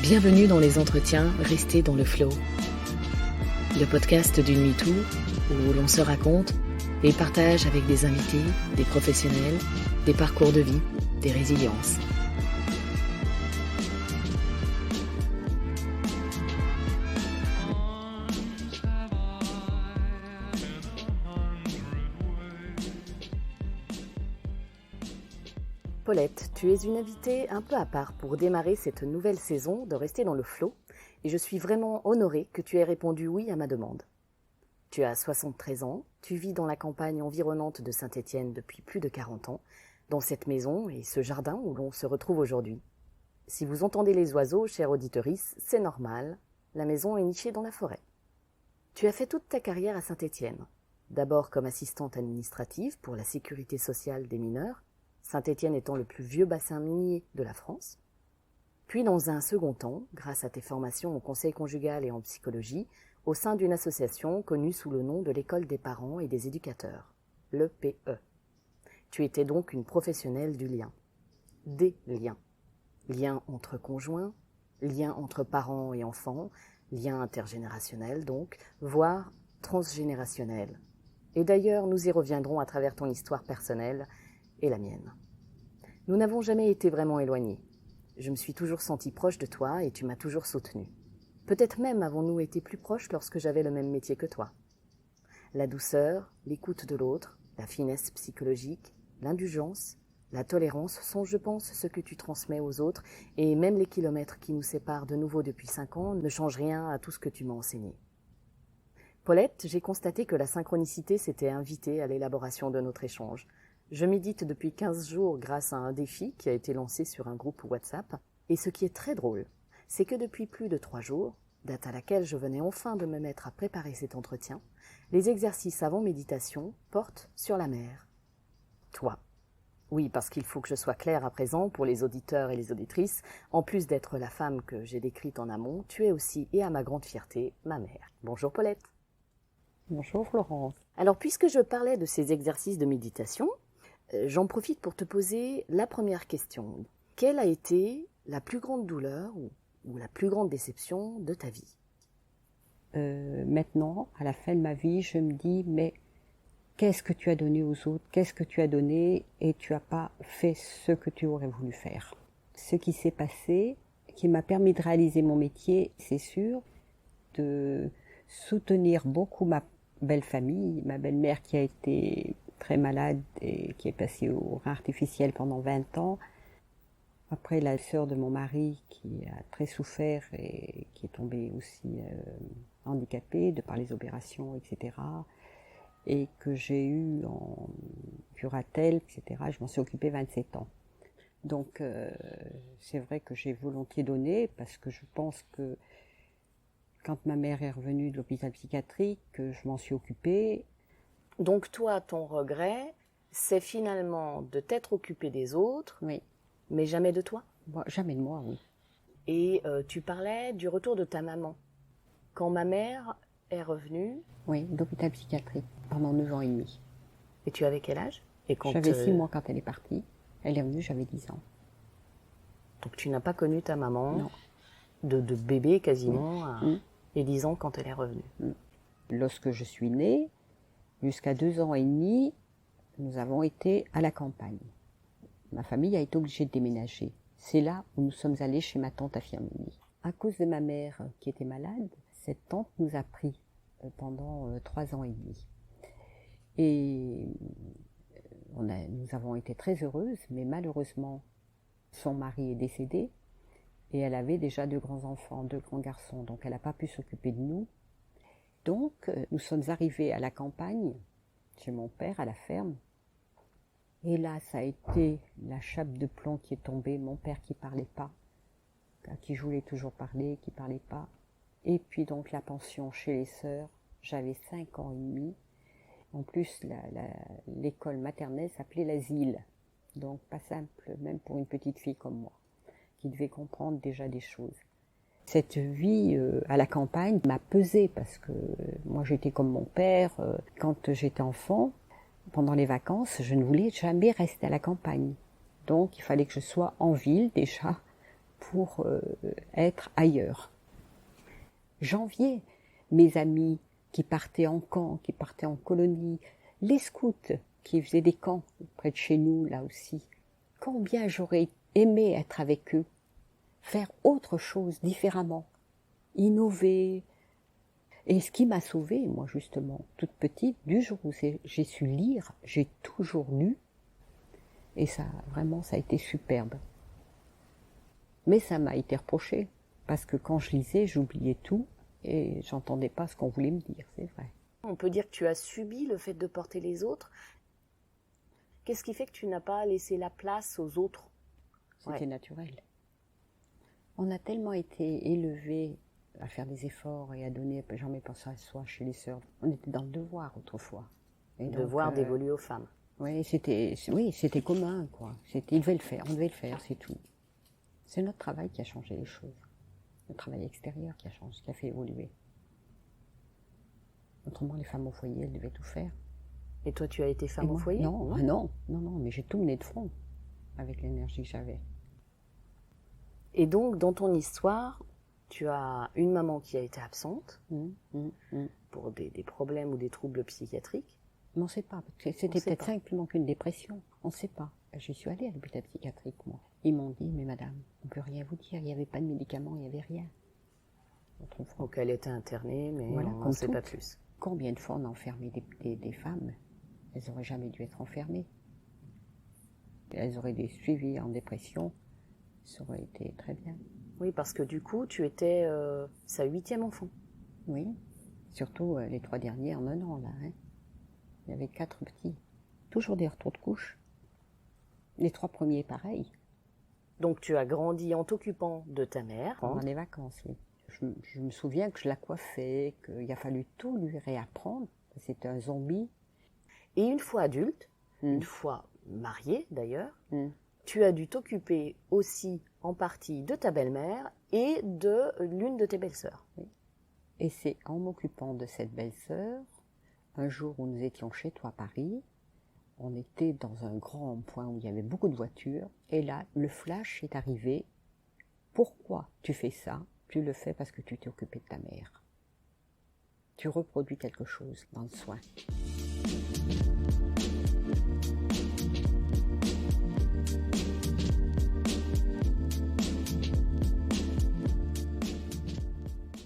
Bienvenue dans les entretiens Restez dans le flow. Le podcast d'une MeToo où l'on se raconte et partage avec des invités, des professionnels, des parcours de vie, des résiliences. Paulette, tu es une invitée un peu à part pour démarrer cette nouvelle saison de Rester dans le flow et je suis vraiment honorée que tu aies répondu oui à ma demande. Tu as 73 ans, tu vis dans la campagne environnante de Saint-Étienne depuis plus de 40 ans, dans cette maison et ce jardin où l'on se retrouve aujourd'hui. Si vous entendez les oiseaux, chère auditorice, c'est normal, la maison est nichée dans la forêt. Tu as fait toute ta carrière à Saint-Étienne, d'abord comme assistante administrative pour la sécurité sociale des mineurs, Saint-Étienne étant le plus vieux bassin minier de la France. Puis dans un second temps, grâce à tes formations au conseil conjugal et en psychologie, au sein d'une association connue sous le nom de l'École des parents et des éducateurs, l'EPE. Tu étais donc une professionnelle du lien. Des liens. Liens entre conjoints, liens entre parents et enfants, liens intergénérationnels donc, voire transgénérationnels. Et d'ailleurs, nous y reviendrons à travers ton histoire personnelle et la mienne. Nous n'avons jamais été vraiment éloignés. Je me suis toujours sentie proche de toi et tu m'as toujours soutenue. Peut-être même avons-nous été plus proches lorsque j'avais le même métier que toi. La douceur, l'écoute de l'autre, la finesse psychologique, l'indulgence, la tolérance sont, je pense, ce que tu transmets aux autres et même les kilomètres qui nous séparent de nouveau depuis 5 ans ne changent rien à tout ce que tu m'as enseigné. Paulette, j'ai constaté que la synchronicité s'était invitée à l'élaboration de notre échange. Je médite depuis 15 jours grâce à un défi qui a été lancé sur un groupe WhatsApp. Et ce qui est très drôle, c'est que depuis plus de 3 jours, date à laquelle je venais enfin de me mettre à préparer cet entretien, les exercices avant méditation portent sur la mer. Toi. Oui, parce qu'il faut que je sois claire à présent pour les auditeurs et les auditrices, en plus d'être la femme que j'ai décrite en amont, tu es aussi, et à ma grande fierté, ma mère. Bonjour Paulette. Bonjour Florence. Alors puisque je parlais de ces exercices de méditation, j'en profite pour te poser la première question. Quelle a été la plus grande douleur ou la plus grande déception de ta vie ? Maintenant, à la fin de ma vie, je me dis, mais qu'est-ce que tu as donné aux autres ? Qu'est-ce que tu as donné et tu n'as pas fait ce que tu aurais voulu faire ? Ce qui s'est passé, qui m'a permis de réaliser mon métier, c'est sûr, de soutenir beaucoup ma belle famille, ma belle-mère qui a été très malade et qui est passée au rein artificiel pendant 20 ans. Après, la sœur de mon mari qui a très souffert et qui est tombée aussi handicapée de par les opérations, etc. Et que j'ai eu en curatelle, etc. Je m'en suis occupée 27 ans. Donc, c'est vrai que j'ai volontiers donné parce que je pense que quand ma mère est revenue de l'hôpital psychiatrique, je m'en suis occupée. Donc toi, ton regret, c'est finalement de t'être occupé des autres, Oui. Mais jamais de toi ? Jamais de moi, oui. Et tu parlais du retour de ta maman. Quand ma mère est revenue... Oui, d'hôpital psychiatrique, pendant 9 ans et demi. Et tu avais quel âge ? J'avais 6 mois quand elle est partie. Elle est revenue, j'avais 10 ans. Donc tu n'as pas connu ta maman Non. de bébé quasiment et 10 ans quand elle est revenue. Lorsque je suis née, jusqu'à 2 ans et demi, nous avons été à la campagne. Ma famille a été obligée de déménager. C'est là où nous sommes allés chez ma tante à Firminy. À cause de ma mère qui était malade, cette tante nous a pris pendant 3 ans et demi. Et nous avons été très heureuses, mais malheureusement, son mari est décédé et elle avait déjà 2 grands-enfants, 2 grands garçons, donc elle n'a pas pu s'occuper de nous. Donc, nous sommes arrivés à la campagne, chez mon père, à la ferme. Et là, ça a été la chape de plomb qui est tombée, mon père qui parlait pas, à qui je voulais toujours parler, qui parlait pas. Et puis donc la pension chez les sœurs, j'avais 5 ans et demi. En plus, l'école maternelle s'appelait l'asile. Donc pas simple, même pour une petite fille comme moi, qui devait comprendre déjà des choses. Cette vie à la campagne m'a pesé parce que moi j'étais comme mon père. Quand j'étais enfant, pendant les vacances, je ne voulais jamais rester à la campagne. Donc il fallait que je sois en ville déjà pour être ailleurs. J'enviais mes amis qui partaient en camp, qui partaient en colonie, les scouts qui faisaient des camps près de chez nous, là aussi. Combien j'aurais aimé être avec eux, faire autre chose différemment, innover. Et ce qui m'a sauvée, moi justement, toute petite, du jour où j'ai su lire, j'ai toujours lu. Et ça, vraiment, ça a été superbe. Mais ça m'a été reproché, parce que quand je lisais, j'oubliais tout et j'entendais pas ce qu'on voulait me dire, c'est vrai. On peut dire que tu as subi le fait de porter les autres. Qu'est-ce qui fait que tu n'as pas laissé la place aux autres? C'était naturel. On a tellement été élevés à faire des efforts et à donner, jamais pensé à soi chez les sœurs. On était dans le devoir autrefois. Le devoir d'évoluer aux femmes. Oui, c'était commun, quoi. Il devait le faire, on devait le faire, c'est tout. C'est notre travail qui a changé les choses. Le travail extérieur qui a changé, qui a fait évoluer. Autrement, les femmes au foyer, elles devaient tout faire. Et toi, tu as été femme au foyer? Non, mais j'ai tout mené de front avec l'énergie que j'avais. Et donc, dans ton histoire, tu as une maman qui a été absente pour des problèmes ou des troubles psychiatriques. Mais on ne sait pas, parce que c'était peut-être simplement qu'une dépression. On ne sait pas. J'y suis allée à l'hôpital psychiatrique, moi. Ils m'ont dit, mais madame, on ne peut rien vous dire, il n'y avait pas de médicaments, il n'y avait rien. Donc elle était internée, mais voilà, on ne sait pas plus. Combien de fois on a enfermé des femmes? Elles n'auraient jamais dû être enfermées. Elles auraient été suivies en dépression, ça aurait été très bien. Oui, parce que du coup, tu étais sa 8e enfant. Oui, surtout les 3 derniers en un an, là. Hein. Il y avait 4 petits. Toujours des retours de couche. Les 3 premiers, pareil. Donc tu as grandi en t'occupant de ta mère. Pendant les vacances, oui. Je me souviens que je la coiffais, qu'il a fallu tout lui réapprendre. C'était un zombie. Et une fois adulte, une fois mariée d'ailleurs, tu as dû t'occuper aussi en partie de ta belle-mère et de l'une de tes belles-sœurs. Oui. Et c'est en m'occupant de cette belle-sœur, un jour où nous étions chez toi à Paris, on était dans un grand point où il y avait beaucoup de voitures, et là, le flash est arrivé. Pourquoi tu fais ça? Tu le fais parce que tu t'es occupé de ta mère. Tu reproduis quelque chose dans le soin.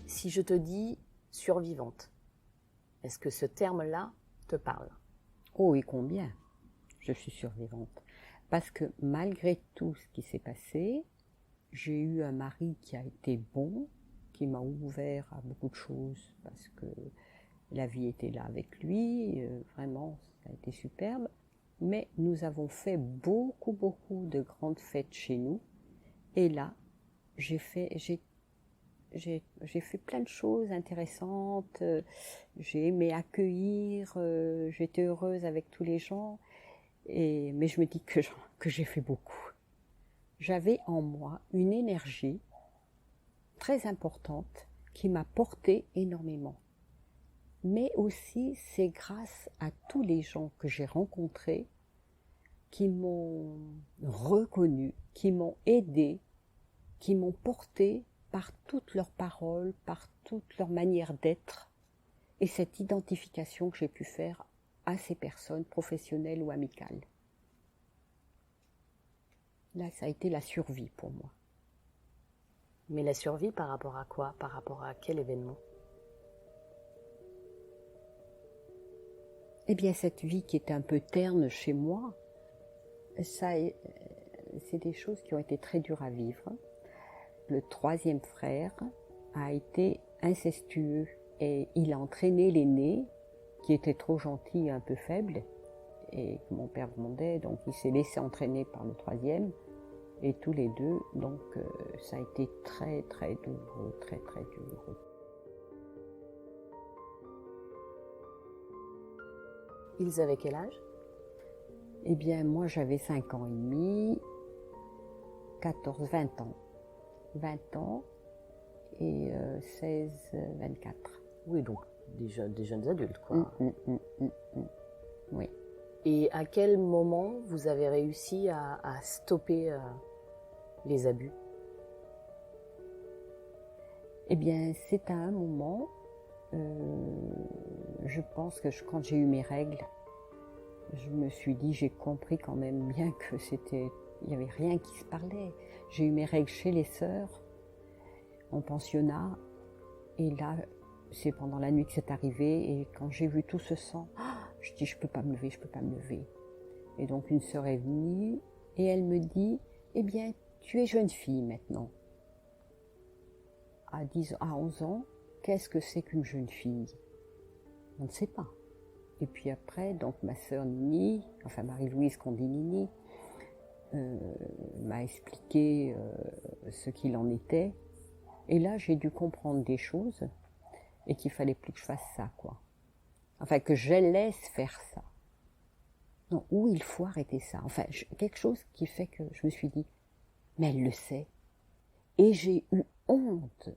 Si je te dis survivante, est-ce que ce terme-là te parle? Oh, et combien? Je suis survivante. Parce que malgré tout ce qui s'est passé, j'ai eu un mari qui a été bon, qui m'a ouvert à beaucoup de choses, parce que la vie était là avec lui, vraiment, ça a été superbe. Mais nous avons fait beaucoup de grandes fêtes chez nous. Et là, j'ai fait plein de choses intéressantes, j'ai aimé accueillir, j'étais heureuse avec tous les gens, mais je me dis que j'ai fait beaucoup. J'avais en moi une énergie très importante qui m'a portée énormément. Mais aussi, c'est grâce à tous les gens que j'ai rencontrés qui m'ont reconnue, qui m'ont aidée, qui m'ont portée par toutes leurs paroles, par toute leur manière d'être, et cette identification que j'ai pu faire à ces personnes, professionnelles ou amicales. Là, ça a été la survie pour moi. Mais la survie par rapport à quoi? Par rapport à quel événement? Eh bien, cette vie qui était un peu terne chez moi, c'est des choses qui ont été très dures à vivre. Le 3e frère a été incestueux et il a entraîné l'aîné, qui était trop gentil et un peu faible, et que mon père demandait, donc il s'est laissé entraîner par le 3e, et tous les deux, donc ça a été très douloureux, très douloureux. Ils avaient quel âge? Eh bien, moi j'avais 5 ans et demi, 20 ans. 20 ans et 16, 24. Oui, donc des jeunes adultes, quoi. Oui. Et à quel moment vous avez réussi à stopper les abus? Eh bien, c'est à un moment, je pense que quand j'ai eu mes règles, je me suis dit, j'ai compris quand même bien que il n'y avait rien qui se parlait. J'ai eu mes règles chez les sœurs, en pensionnat, et là, c'est pendant la nuit que c'est arrivé, et quand j'ai vu tout ce sang, je dis, je peux pas me lever, je peux pas me lever. Et donc une sœur est venue, et elle me dit, eh bien, tu es jeune fille maintenant. À 11 ans, qu'est-ce que c'est qu'une jeune fille? On ne sait pas. Et puis après, donc ma sœur Nini, enfin Marie-Louise qu'on dit Nini, m'a expliqué ce qu'il en était. Et là, j'ai dû comprendre des choses et qu'il fallait plus que je fasse ça, quoi. Enfin, que je laisse faire ça. Non, ou il faut arrêter ça. Enfin, quelque chose qui fait que je me suis dit, mais elle le sait. Et j'ai eu honte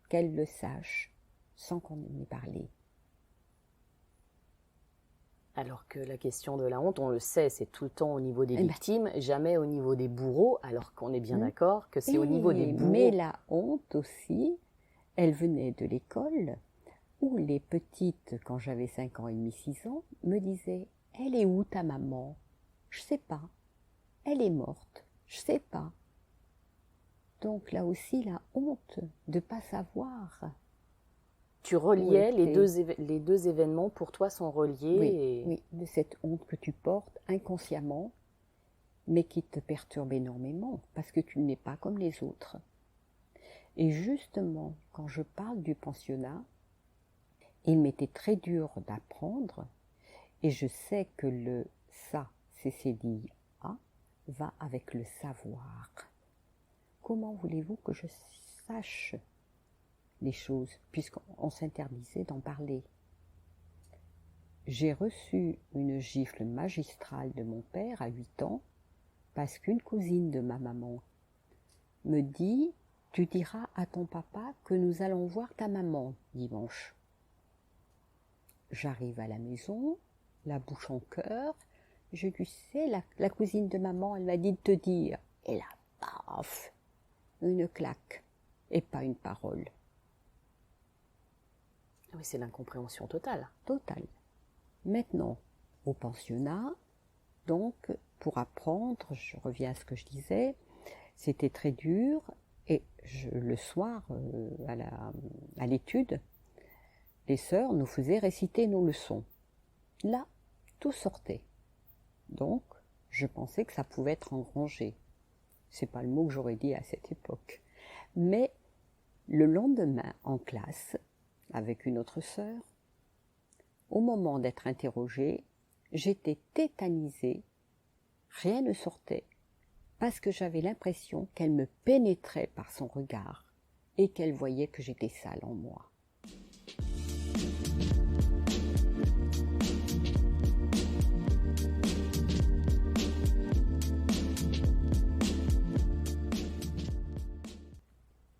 qu'elle le sache sans qu'on en ait parlé. Alors que la question de la honte, on le sait, c'est tout le temps au niveau des victimes, jamais au niveau des bourreaux, alors qu'on est bien d'accord que c'est au niveau des bourreaux. Mais la honte aussi, elle venait de l'école, où les petites, quand j'avais 5 ans et demi, 6 ans, me disaient « Elle est où ta maman ?»« Je sais pas. Elle est morte. Je sais pas. » Donc là aussi, la honte de ne pas savoir. Tu reliais les deux événements, pour toi, sont reliés. Oui, de cette honte que tu portes inconsciemment, mais qui te perturbe énormément, parce que tu n'es pas comme les autres. Et justement, quand je parle du pensionnat, il m'était très dur d'apprendre, et je sais que le ça, CCDIA, va avec le savoir. Comment voulez-vous que je sache les choses, puisqu'on s'interdisait d'en parler? J'ai reçu une gifle magistrale de mon père à 8 ans, parce qu'une cousine de ma maman me dit « Tu diras à ton papa que nous allons voir ta maman dimanche. » J'arrive à la maison, la bouche en cœur, je lui sais, la cousine de maman, elle m'a dit de te dire, et là, paf, une claque, et pas une parole. Oui, c'est l'incompréhension totale. Totale. Maintenant, au pensionnat, donc, pour apprendre, je reviens à ce que je disais, c'était très dur, et le soir, à l'étude, les sœurs nous faisaient réciter nos leçons. Là, tout sortait. Donc, je pensais que ça pouvait être engrangé. C'est pas le mot que j'aurais dit à cette époque. Mais le lendemain, en classe, avec une autre sœur, au moment d'être interrogée, j'étais tétanisée, rien ne sortait, parce que j'avais l'impression qu'elle me pénétrait par son regard et qu'elle voyait que j'étais sale en moi.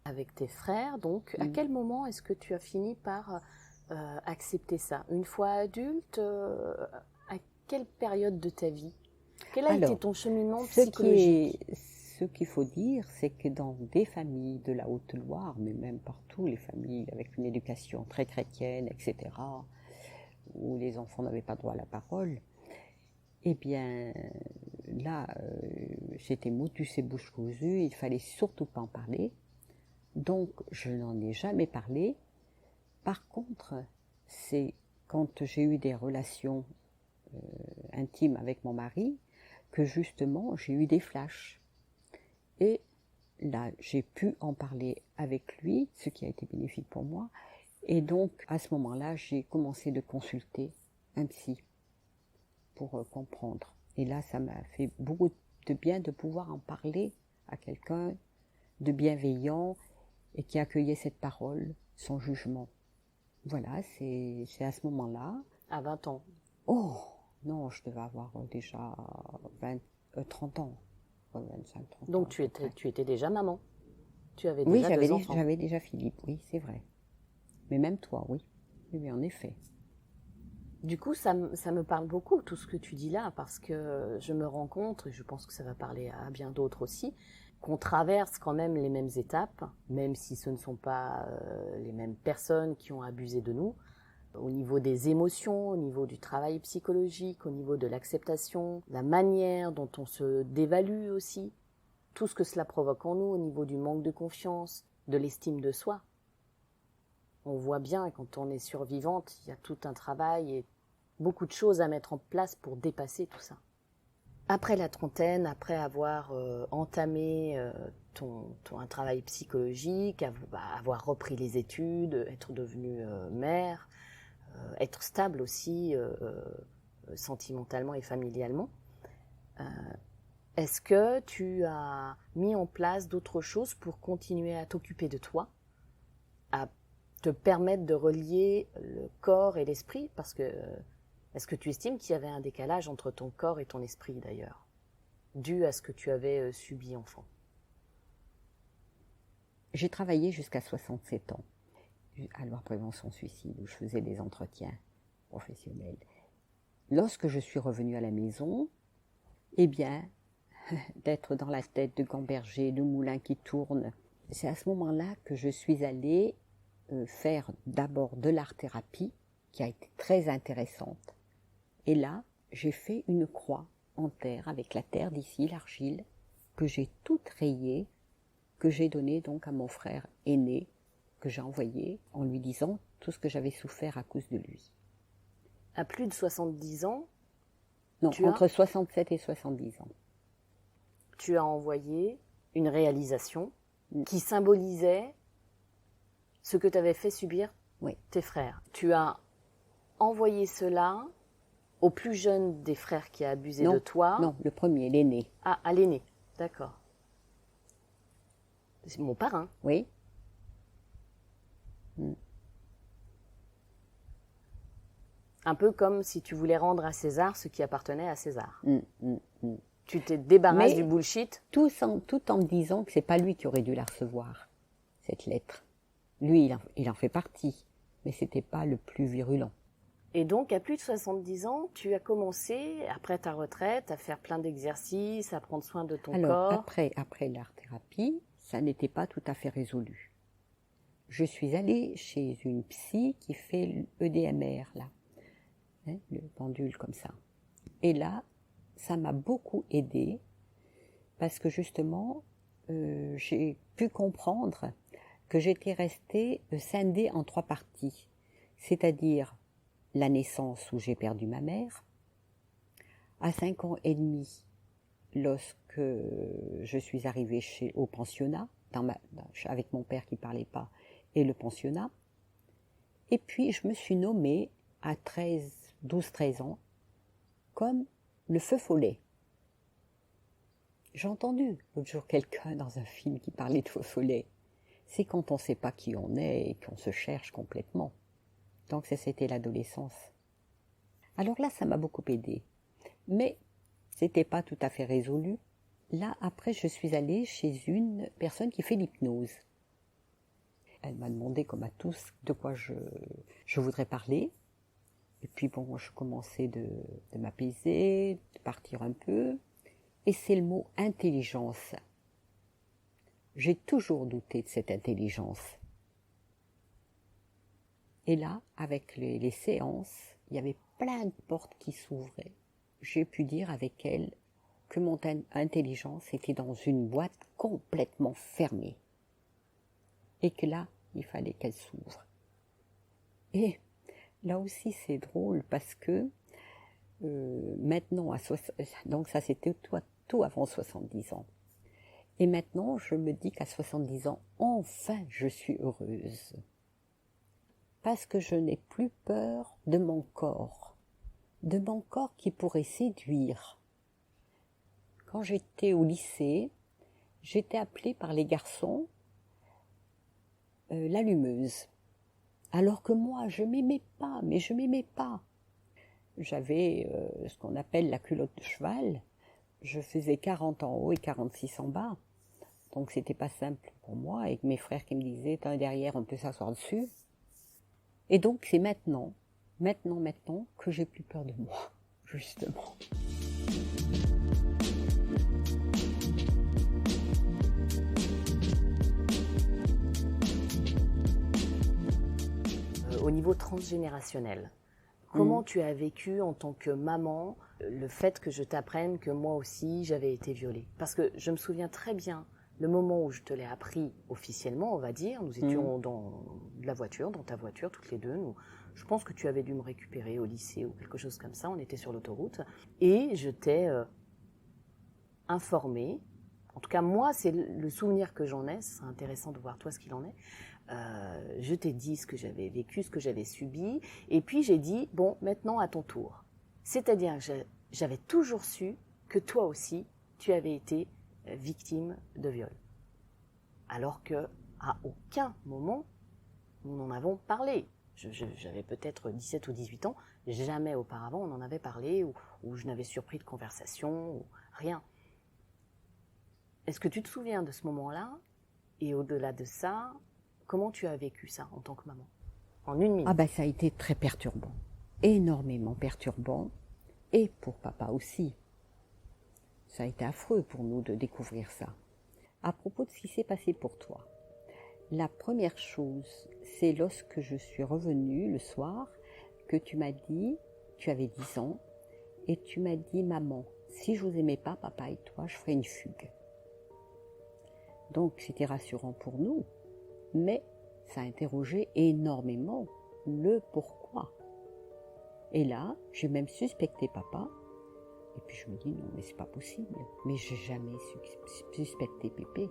Avec tes frères, donc, à quel moment est-ce que tu as fini par accepter ça? Une fois adulte, à quelle période de ta vie? Quel a été ton cheminement psychologique? Ce qu'il faut dire, c'est que dans des familles de la Haute-Loire, mais même partout, les familles avec une éducation très chrétienne, etc., où les enfants n'avaient pas droit à la parole, eh bien, là, j'étais motus et bouche cousue, il fallait surtout pas en parler. Donc, je n'en ai jamais parlé. Par contre, c'est quand j'ai eu des relations intimes avec mon mari que justement j'ai eu des flashs. Et là, j'ai pu en parler avec lui, ce qui a été bénéfique pour moi. Et donc, à ce moment-là, j'ai commencé de consulter un psy pour comprendre. Et là, ça m'a fait beaucoup de bien de pouvoir en parler à quelqu'un de bienveillant et qui accueillait cette parole sans jugement. Voilà, c'est à ce moment-là. À 20 ans? Oh, non, je devais avoir déjà 30 ans. 25, 30 Donc ans. Tu étais déjà maman? Tu avais déjà deux enfants? Oui, j'avais déjà Philippe, oui, c'est vrai. Mais même toi, oui. Oui, en effet. Du coup, ça me parle beaucoup, tout ce que tu dis là, parce que je me rends compte, et je pense que ça va parler à bien d'autres aussi, qu'on traverse quand même les mêmes étapes, même si ce ne sont pas les mêmes personnes qui ont abusé de nous, au niveau des émotions, au niveau du travail psychologique, au niveau de l'acceptation, la manière dont on se dévalue aussi, tout ce que cela provoque en nous, au niveau du manque de confiance, de l'estime de soi. On voit bien, quand on est survivante, il y a tout un travail et beaucoup de choses à mettre en place pour dépasser tout ça. Après la trentaine, après avoir entamé un travail psychologique, avoir repris les études, être devenue mère, être stable aussi sentimentalement et familialement, est-ce que tu as mis en place d'autres choses pour continuer à t'occuper de toi, à te permettre de relier le corps et l'esprit? Parce que, est-ce que tu estimes qu'il y avait un décalage entre ton corps et ton esprit d'ailleurs, dû à ce que tu avais subi enfant? J'ai travaillé jusqu'à 67 ans à Loire Prévention Suicide, où je faisais des entretiens professionnels. Lorsque je suis revenue à la maison, eh bien, d'être dans la tête de Gamberger, de moulin qui tourne, c'est à ce moment-là que je suis allée faire d'abord de l'art-thérapie, qui a été très intéressante. Et là, j'ai fait une croix en terre, avec la terre d'ici, l'argile, que j'ai toute rayée, que j'ai donnée donc à mon frère aîné, que j'ai envoyé en lui disant tout ce que j'avais souffert à cause de lui. À plus de 70 ans, non, entre 67 et 70 ans. Tu as envoyé une réalisation qui symbolisait ce que t'avais fait subir tes frères. Tu as envoyé cela au plus jeune des frères qui a abusé de toi. Non, le premier, l'aîné. Ah, à l'aîné, d'accord. C'est mon parrain. Oui. Un peu comme si tu voulais rendre à César ce qui appartenait à César. Tu t'es débarrassé du bullshit. Tout en me disant que c'est pas lui qui aurait dû la recevoir, cette lettre. Lui, il en fait partie, mais c'était pas le plus virulent. Et donc, à plus de 70 ans, tu as commencé, après ta retraite, à faire plein d'exercices, à prendre soin de ton corps. Après l'art-thérapie, ça n'était pas tout à fait résolu. Je suis allée chez une psy qui fait l'EDMR, là, le pendule comme ça. Et là, ça m'a beaucoup aidée, parce que justement, j'ai pu comprendre que j'étais restée scindée en 3 parties. C'est-à-dire la naissance où j'ai perdu ma mère, à 5 ans et demi, lorsque je suis arrivée au pensionnat, avec mon père qui ne parlait pas, et le pensionnat. Et puis je me suis nommée à 12-13 ans comme le feu follet. J'ai entendu l'autre jour quelqu'un dans un film qui parlait de feu follet. C'est quand on ne sait pas qui on est et qu'on se cherche complètement. Donc c'était l'adolescence. Alors là, ça m'a beaucoup aidée. Mais c'était pas tout à fait résolu. Là, après, je suis allée chez une personne qui fait l'hypnose. Elle m'a demandé, comme à tous, de quoi je voudrais parler. Et puis bon, je commençais de m'apaiser, de partir un peu. Et c'est le mot intelligence. J'ai toujours douté de cette intelligence. Et là, avec les séances, il y avait plein de portes qui s'ouvraient. J'ai pu dire avec elle que mon intelligence était dans une boîte complètement fermée. Et que là, il fallait qu'elle s'ouvre. Et là aussi, c'est drôle parce que maintenant, donc ça c'était tout avant 70 ans. Et maintenant, je me dis qu'à 70 ans, enfin, je suis heureuse. Parce que je n'ai plus peur de mon corps qui pourrait séduire. Quand j'étais au lycée, j'étais appelée par les garçons l'allumeuse. Alors que moi, je m'aimais pas, mais je m'aimais pas. J'avais ce qu'on appelle la culotte de cheval. Je faisais 40 en haut et 46 en bas. Donc c'était pas simple pour moi, avec mes frères qui me disaient « T'as un derrière, on peut s'asseoir dessus ». Et donc c'est maintenant, maintenant que j'ai plus peur de moi, justement. Au niveau transgénérationnel, comment tu as vécu en tant que maman le fait que je t'apprenne que moi aussi j'avais été violée? Parce que je me souviens très bien le moment où je te l'ai appris officiellement, on va dire. Nous étions dans la voiture, dans ta voiture, toutes les deux. Je pense que tu avais dû me récupérer au lycée ou quelque chose comme ça. On était sur l'autoroute et je t'ai informée. En tout cas, moi, c'est le souvenir que j'en ai. C'est intéressant de voir toi ce qu'il en est. Je t'ai dit ce que j'avais vécu, ce que j'avais subi, et puis j'ai dit, bon, maintenant à ton tour. C'est-à-dire que j'avais toujours su que toi aussi, tu avais été victime de viol. Alors que à aucun moment, nous n'en avons parlé. J'avais peut-être 17 ou 18 ans, jamais auparavant on en avait parlé, ou je n'avais surpris de conversation, ou rien. Est-ce que tu te souviens de ce moment-là? Et au-delà de ça, comment tu as vécu ça en tant que maman? En 1 minute. Ah ben ça a été très perturbant, énormément perturbant, et pour papa aussi. Ça a été affreux pour nous de découvrir ça. À propos de ce qui s'est passé pour toi, la première chose, c'est lorsque je suis revenue le soir, que tu m'as dit, tu avais 10 ans, et tu m'as dit, maman, si je vous aimais pas, papa et toi, je ferais une fugue. Donc c'était rassurant pour nous. Mais ça a interrogé énormément le pourquoi. Et là, j'ai même suspecté papa. Et puis je me dis, non, mais c'est pas possible. Mais j'ai jamais suspecté Pépé.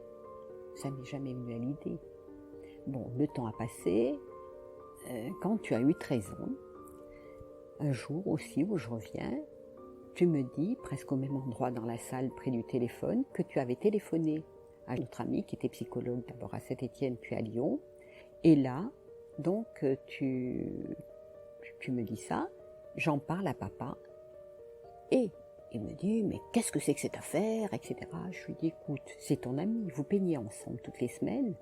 Ça m'est jamais venu à l'idée. Bon, le temps a passé. Quand tu as eu 13 ans, un jour aussi où je reviens, tu me dis, presque au même endroit dans la salle, près du téléphone, que tu avais téléphoné à notre ami qui était psychologue d'abord à Saint-Étienne puis à Lyon. Et là, donc, tu me dis ça, j'en parle à papa et il me dit, mais qu'est-ce que c'est que cette affaire, etc. Je lui dis, écoute, c'est ton ami, vous peignez ensemble toutes les semaines,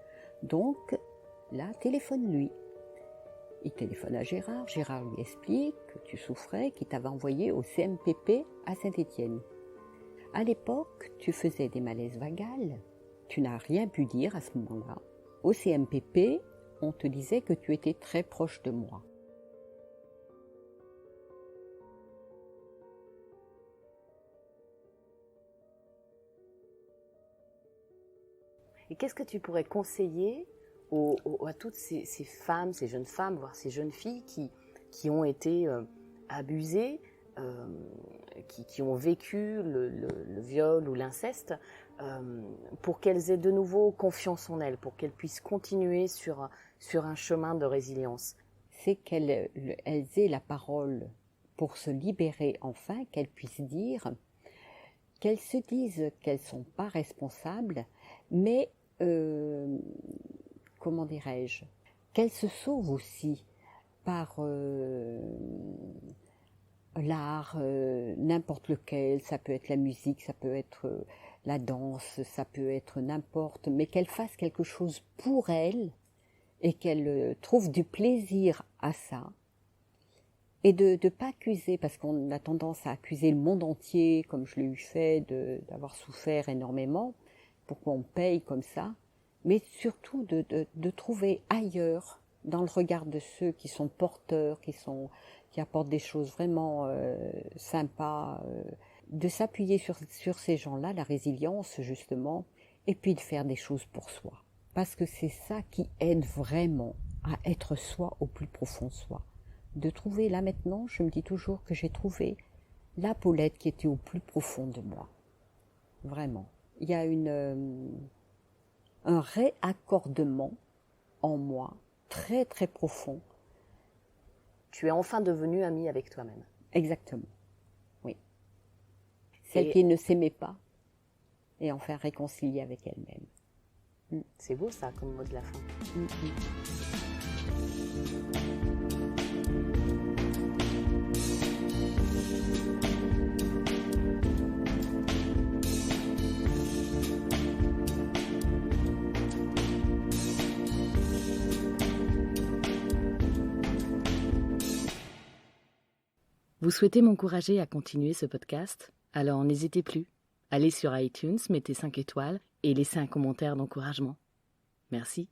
donc là, téléphone-lui. Il téléphone à Gérard, Gérard lui explique que tu souffrais, qu'il t'avait envoyé au CMPP à Saint-Étienne. À l'époque, tu faisais des malaises vagales. Tu n'as rien pu dire à ce moment-là. Au CMPP, on te disait que tu étais très proche de moi. Et qu'est-ce que tu pourrais conseiller à toutes ces femmes, ces jeunes femmes, voire ces jeunes filles qui ont été abusées, qui ont vécu le viol ou l'inceste, pour qu'elles aient de nouveau confiance en elles, pour qu'elles puissent continuer sur un chemin de résilience? C'est qu'elles aient la parole pour se libérer enfin, qu'elles puissent dire, qu'elles se disent qu'elles ne sont pas responsables, mais, comment dirais-je, qu'elles se sauvent aussi par l'art, n'importe lequel, ça peut être la musique, ça peut être la danse, ça peut être n'importe, mais qu'elles fassent quelque chose pour elles et qu'elles trouvent du plaisir à ça. Et de ne pas accuser, parce qu'on a tendance à accuser le monde entier, comme je l'ai eu fait, d'avoir souffert énormément, pourquoi on paye comme ça, mais surtout de trouver ailleurs, dans le regard de ceux qui sont porteurs, qui apportent des choses vraiment sympas, de s'appuyer sur ces gens-là, la résilience justement, et puis de faire des choses pour soi. Parce que c'est ça qui aide vraiment à être soi au plus profond de soi. De trouver, là maintenant, je me dis toujours que j'ai trouvé la Paulette qui était au plus profond de moi. Vraiment. Il y a un réaccordement en moi, très très profond. Tu es enfin devenue amie avec toi-même. Exactement, oui. Celle qui ne s'aimait pas et enfin réconciliée avec elle-même. C'est beau ça comme mot de la fin. Vous souhaitez m'encourager à continuer ce podcast? Alors n'hésitez plus. Allez sur iTunes, mettez 5 étoiles et laissez un commentaire d'encouragement. Merci.